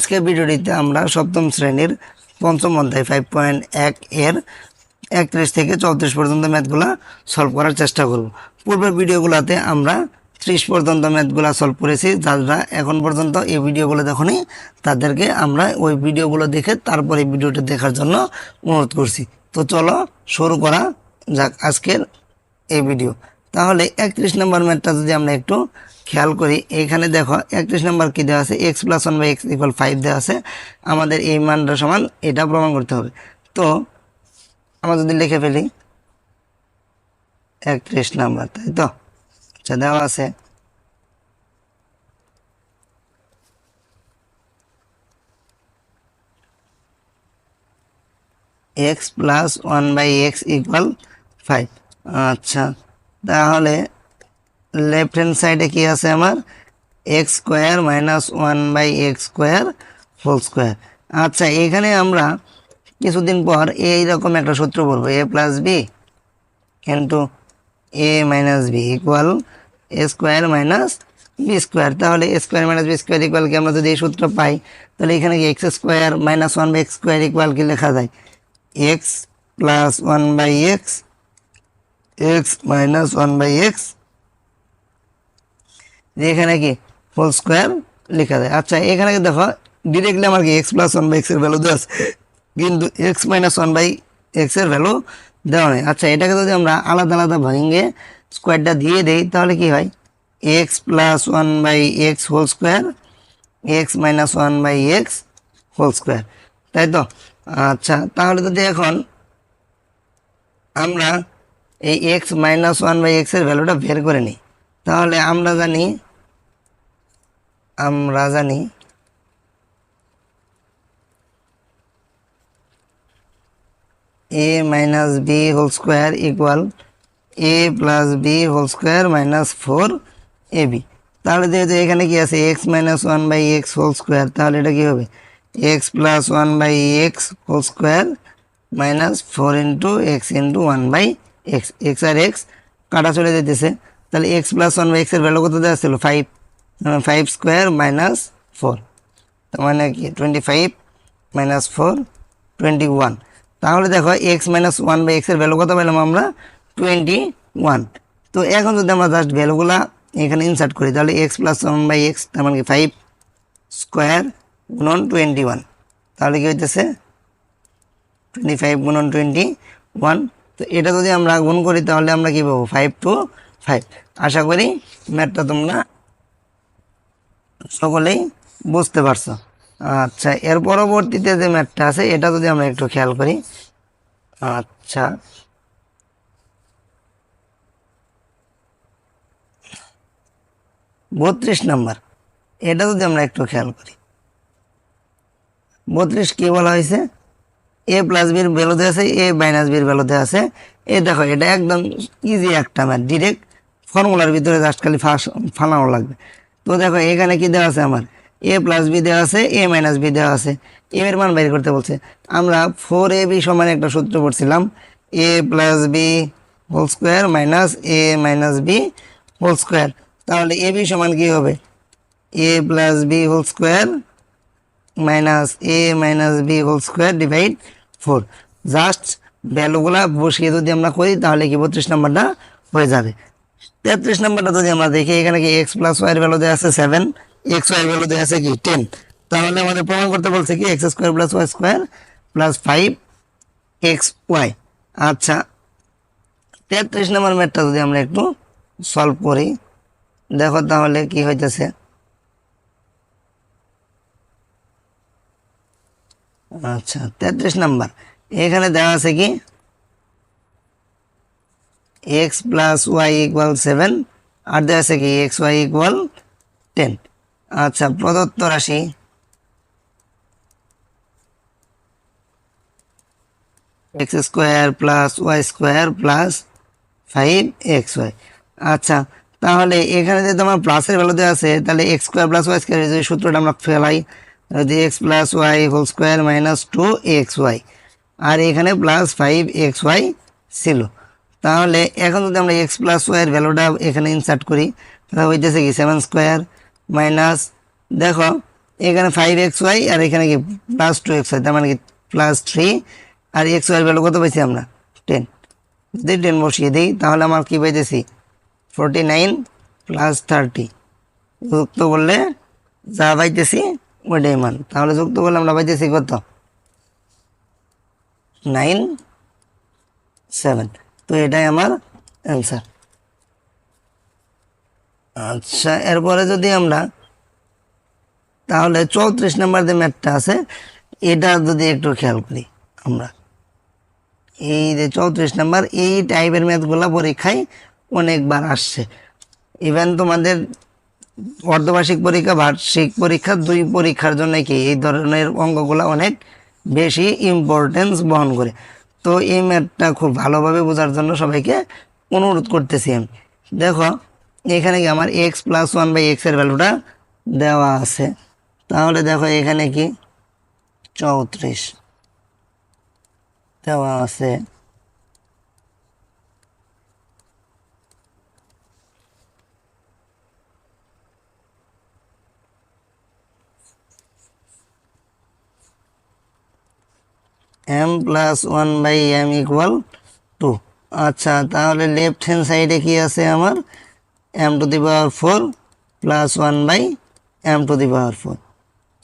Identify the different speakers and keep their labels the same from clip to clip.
Speaker 1: আজকের ভিডিওটিতে আমরা সপ্তম শ্রেণীর পঞ্চম অধ্যায় 5.1 এর 31 থেকে 34 পর্যন্ত ম্যাথগুলা সলভ করার চেষ্টা করব। পূর্বের ভিডিওগুলোতে আমরা 30 পর্যন্ত ম্যাথগুলা সলভ করেছি। যারা এখন পর্যন্ত এই ভিডিওগুলো দেখনি তাদেরকে আমরা ওই ভিডিওগুলো দেখে তারপরে ভিডিওটি দেখার জন্য অনুরোধ করছি। তো চলো শুরু করা যাক আজকের এই ভিডিও। তাহলে 31 নম্বর ম্যাথটা যদি আমরা একটু খেয়াল করি, এখানে দেখো 31 নম্বর কি দেওয়া আছে, x + 1/x = 5 দেওয়া আছে। আমাদের এই মানটা সমান এটা প্রমাণ করতে হবে। তো আমরা যদি লিখে ফেলি 31 নম্বর, তাই তো? আচ্ছা, দেওয়া আছে x + 1/x = 5। আচ্ছা, তাহলে লেফট হ্যান্ড সাইডে কি আছে আমার, x² - 1/x² হোল স্কোয়ার। আচ্ছা, এখানে আমরা কিছুদিন পর এইরকম একটা সূত্র পড়বো, a + b * a - b = a² - b²। তাহলে a² - b² কি আমরা যদি এই সূত্র পাই, তাহলে এখানে কি x² - 1/x² কি লেখা যায়, x + 1/x x - 1/x এখানে কি হোল স্কোয়ার লেখা যায়। আচ্ছা, এখানে দেখো ডিরেক্টলি আমার কি x + 1/x এর ভ্যালু দেওয়া আছে, কিন্তু x - 1/x এর ভ্যালু দেওয়া নেই। আচ্ছা, এটাকে যদি আমরা আলাদা আলাদা ভেঙে স্কোয়ারটা দিয়ে দেই তাহলে কি হয়, x + 1/x whole square x - 1/x whole square, তাই তো? আচ্ছা, তাহলে যদি এখন আমরা এই x - 1/x এর ভ্যালুটা বের করে নিই, তাহলে আমরা জানি a - b whole square = a + b whole square - 4ab। তাহলে যেহেতু এখানে কি আছে x - 1/x হোল স্কোয়ার, তাহলে এটা কি হবে x + 1/x whole square - 4 × x × 1/x। x আর x কাটা চলে যেতেছে, তাহলে x + 1/x এর ভ্যালু কত দেওয়া ছিল, 5, 5² - 4, তার মানে কি 25 - 4 21। তাহলে দেখো x - 1/x এর ভ্যালু কত পেলাম আমরা, 21। তো এখন যদি আমরা জাস্ট ভ্যালুগুলা এখানে ইনসার্ট করি, তাহলে x + 1/x তার মানে কি 5² × 21, তাহলে কি হইতেছে 25 × 21। তো এটা যদি আমরা গুণ করি তাহলে আমরা কি পাবো, 5 to 5। আশা করি ম্যাথটা তোমরা সকলেই বুঝতে পারছো। আচ্ছা, এর পরবর্তীতে যে ম্যাথটা আছে এটা যদি আমরা একটু খেয়াল করি, আচ্ছা 32 নাম্বার, এটা যদি আমরা একটু খেয়াল করি, 32 কি বলা হয়েছে, a + b এর ভ্যালু দেওয়া আছে, a - b এর ভ্যালু দেওয়া আছে। এই দেখো এটা একদম ইজি একটা ম্যাথ, ডিরেক্ট ফর্মুলার ভিতরে জাস্ট খালি ফালানো লাগবে। তো দেখো এখানে কি দেওয়া আছে, আমার a + b দেওয়া আছে, a - b দেওয়া আছে, a এর মান বের করতে বলছে। আমরা 4ab সমান একটা সূত্র পড়ছিলাম, a + b whole square - a - b whole square. তাহলে ab সমান কি হবে, a + b whole square - a - b whole square divide 4। Just ভ্যালুগুলা বসিয়ে যদি আমরা করি তাহলে কি 32 নাম্বারটা হয়ে যাবে। 33 নাম্বারটা যদি আমরা দেখি, এখানে কি x + y এর ভ্যালু দেওয়া আছে 7, x y এর ভ্যালু দেওয়া আছে কি 10। তাহলে আমাদের প্রমাণ করতে বলছে কি x² + y² + 5xy। আচ্ছা, 33 নম্বর ম্যাথটা যদি আমরা একটু সলভ করি, দেখো তাহলে কি হইতেছে। আচ্ছা, 33 নাম্বার এখানে দেওয়া আছে কি x + y = 7 আর দেওয়া আছে কি xy = 10। আচ্ছা, প্রদত্ত রাশি x² + y² + 5xy। আচ্ছা, তাহলে এখানে যে তোমার প্লাসের ভ্যালু দেওয়া আছে, তাহলে x² + y² যদি সূত্রটা আমরা ফেলাই, যদি x + y whole square - 2xy আর এখানে +5xy ছিল। তাহলে এখন যদি আমরা x + y এর ভ্যালুটা এখানে ইনসার্ট করি, তাহলে হইতেছে কি 7² - দেখো এখানে 5xy আর এখানে কি প্লাস 2xy, তার মানে কি প্লাস 3, আর xy এর ভ্যালু কত পাইছি আমরা 10। যদি 10 বসিয়ে দিই তাহলে আমার কি পাইতেছি 49 প্লাস 30, যুক্ত করলে যা পাইতেছি ওইটাই মান। তাহলে যুক্ত করলে আমরা পাইতেছি কত 97। তো এটাই আমার অ্যান্সার। আচ্ছা, এরপরে যদি আমরা তাহলে 34 নাম্বার যে ম্যাথটা আছে এটা যদি একটু খেয়াল করি আমরা, এই যে 34 নাম্বার, এই টাইপের ম্যাথগুলো পরীক্ষায় অনেকবার আসছে। ইভেন তোমাদের অর্ধবার্ষিক পরীক্ষা, বার্ষিক পরীক্ষা, দুই পরীক্ষার জন্য কি এই ধরনের অঙ্কগুলো অনেক বেশি ইম্পর্টেন্স বহন করে। তো এই ম্যাথটা খুব ভালোভাবে বোঝার জন্য সবাইকে অনুরোধ করতেছি আমি। দেখো এখানে কি আমার x+1/x এর ভ্যালুটা দেওয়া আছে, তাহলে দেখো এখানে কি 34 দেওয়া আছে, m+1/m = 2। আচ্ছা, তাহলে লেফট হ্যান্ড সাইডে কি আছে আমার m⁴ প্লাস 1/m⁴।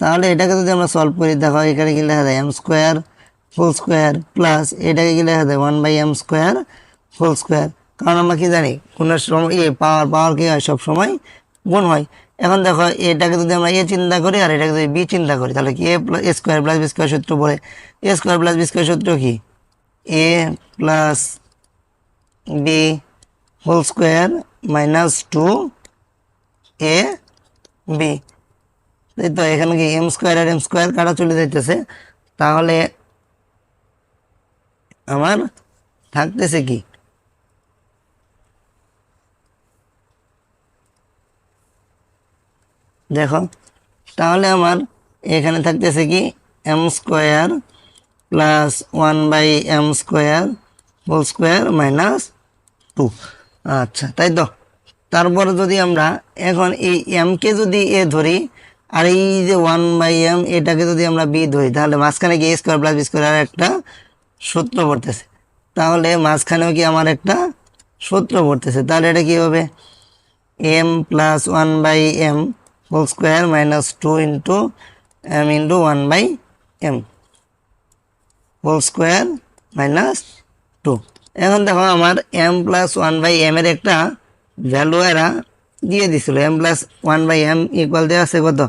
Speaker 1: তাহলে এটাকে যদি আমরা সলভ করি, দেখো এখানে কি লেখা যায় m² প্লাস এটাকে কি লেখা যায় 1/m², কারণ আমরা কি জানি গুণের সময় পাওয়ার কি হয় সব সময় গুণ হয়। এখন দেখো এটাকে যদি আমরা a চিন্তা করি আর এটাকে যদি b চিন্তা করি, তাহলে কি a² প্লাস b² সূত্র বলে, a² প্লাস b² সূত্র কি a plus b whole square minus 2ab। তাই তো এখানে কি m² আর m² কাটা চলে যাইতেছে, তাহলে আমার থাকতেছে কি দেখো, তাহলে আমার এখানে থাকতেছে কি m² plus 1/m² whole square minus 2। আচ্ছা, তাই তো। তারপরে যদি আমরা এখন এই এমকে যদি এ ধরি আর এই যে 1/m এটাকে যদি আমরা বি ধরি, তাহলে মাঝখানে কি a² প্লাস b² আর একটা সূত্র পড়তেছে, তাহলে মাঝখানেও কি আমার একটা সূত্র পড়তেছে। তাহলে এটা কি হবে m+1/m whole square minus 2 into m into 1/m whole square minus 2। এখন দেখো আমার m+1/m এর একটা ভ্যালু এরা দিয়ে দিছিল, m+1/m ইকুয়াল দেওয়া আছে কত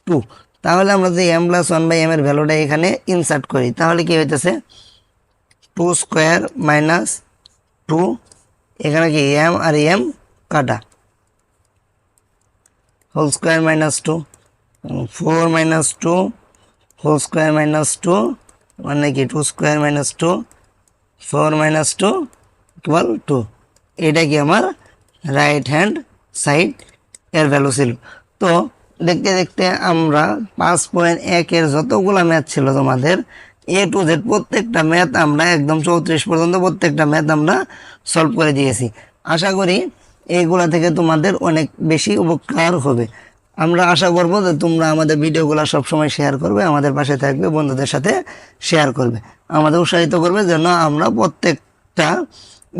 Speaker 1: 2। তাহলে আমরা যদি m+1/m এর ভ্যালুটা এখানে ইনসার্ট করি, তাহলে কি হইতেছে 2² মাইনাস 2, এখানে কি m আর m কাটা, whole square minus 2, 4 minus 2 whole square minus 2, মানে কি 2² মাইনাস 2 4 মাইনাস 2 ইকুয়াল 2। এটা কি আমার রাইট হ্যান্ড সাইড এর ভ্যালু ছিল। তো দেখতে দেখতে আমরা 5.1 এর যতগুলা ম্যাথ ছিল তোমাদের A to Z প্রত্যেকটা ম্যাথ আমরা একদম 34 পর্যন্ত প্রত্যেকটা ম্যাথ আমরা সলভ করে দিয়েছি। আশা করি এইগুলা থেকে তোমাদের অনেক বেশি উপকার হবে। আমরা আশা করব যে তোমরা আমাদের ভিডিওগুলো সবসময় শেয়ার করবে, আমাদের পাশে থাকবে, বন্ধুদের সাথে শেয়ার করবে, আমাদের উৎসাহিত করবে যেন আমরা প্রত্যেকটা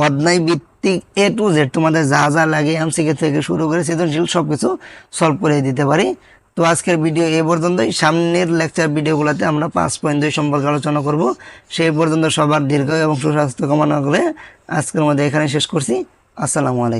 Speaker 1: অধ্যায় ভিত্তিক A to Z তোমাদের যা যা লাগে এমসিকিউ থেকে শুরু করে সৃজনশীল সব কিছু সলভ করে দিতে পারি। তো আজকের ভিডিও এই পর্যন্তই। সামনের লেকচার ভিডিওগুলোতে আমরা 5.2 সম্পর্কে আলোচনা করব। সেই পর্যন্ত সবার দীর্ঘ এবং সুস্বাস্থ্য কামনা করে আজকের মধ্যে এখানে শেষ করছি। আসসালামু আলাইকুম।